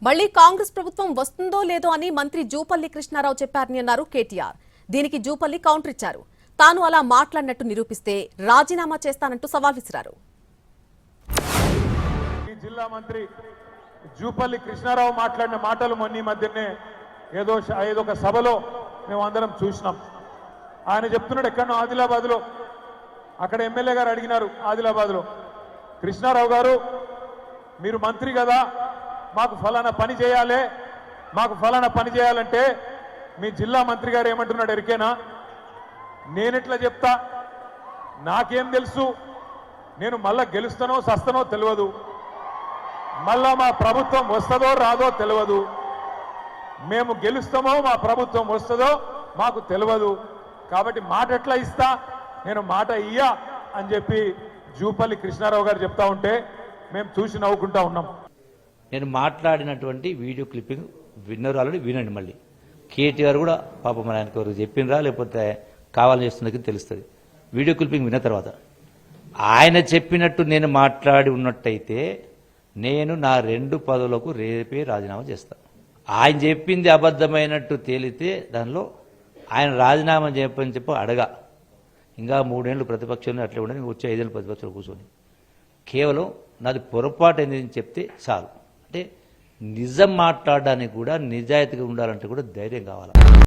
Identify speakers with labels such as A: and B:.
A: మళ్లీ కాంగ్రెస్ ప్రభుత్వం వస్తుందో లేదో అని మంత్రి జూపల్లి కృష్ణారావు చెప్పారని అన్నారు కేటీఆర్. దీనికి జూపల్లి కౌంటర్ ఇచ్చారు. తాను అలా మాట్లాడినట్టు నిరూపిస్తే రాజీనామా చేస్తానంటూ సవాల్ విసిరారు.
B: జిల్లా మంత్రి జూపల్లి కృష్ణారావు మాట్లాడిన మాటలు మొన్న మధ్యనే ఏదో ఒక సభలో మేమందరం చూసినాం. ఆయన చెప్తున్నాడు ఎక్కడో ఆదిలాబాద్లో, అక్కడ ఎమ్మెల్యే గారు అడిగినారు ఆదిలాబాద్లో, కృష్ణారావు గారు మీరు మంత్రి కదా, మాకు ఫలానా పని చేయాలి, మాకు ఫలానా పని చేయాలంటే మీ జిల్లా మంత్రి గారు ఏమంటున్నాడు ఎరికేనా? నేనెట్లా చెప్తా, నాకేం తెలుసు, నేను మళ్ళా గెలుస్తానో సస్తానో తెలియదు, మళ్ళా మా ప్రభుత్వం వస్తుందో రాదో తెలియదు, మేము గెలుస్తామో మా ప్రభుత్వం వస్తుందో మాకు తెలియదు, కాబట్టి మాట ఎట్లా ఇస్తా, నేను మాట ఇయ్యా అని చెప్పి జూపల్లి కృష్ణారావు గారు చెప్తా ఉంటే మేము చూసి నవ్వుకుంటా ఉన్నాం.
C: నేను మాట్లాడినటువంటి వీడియో క్లిప్పింగ్ విన్నర్ ఆల్రెడీ వినండి. మళ్ళీ కేటీఆర్ కూడా పాపం ఆయనకు ఎవరు చెప్పినరా లేకపోతే కావాలని చేస్తున్నది తెలుస్తుంది. వీడియో క్లిప్పింగ్ విన్న తర్వాత ఆయన చెప్పినట్టు నేను మాట్లాడి ఉన్నట్టయితే నేను నా 2 పదవులకు రేపే రాజీనామా చేస్తాను. ఆయన చెప్పింది అబద్ధమైనట్టు తేలితే దానిలో ఆయన రాజీనామా చెప్పని అడగా. ఇంకా 3 ఏళ్ళు ప్రతిపక్షంలో అట్లే ఉండదు, వచ్చే 5 ఏళ్ళు ప్రతిపక్షంలో కూర్చొని కేవలం నాది పొరపాటు అనేది చెప్తే చాలు. అంటే నిజం మాట్లాడడానికి కూడా నిజాయితీగా ఉండాలంటే కూడా ధైర్యం కావాలి.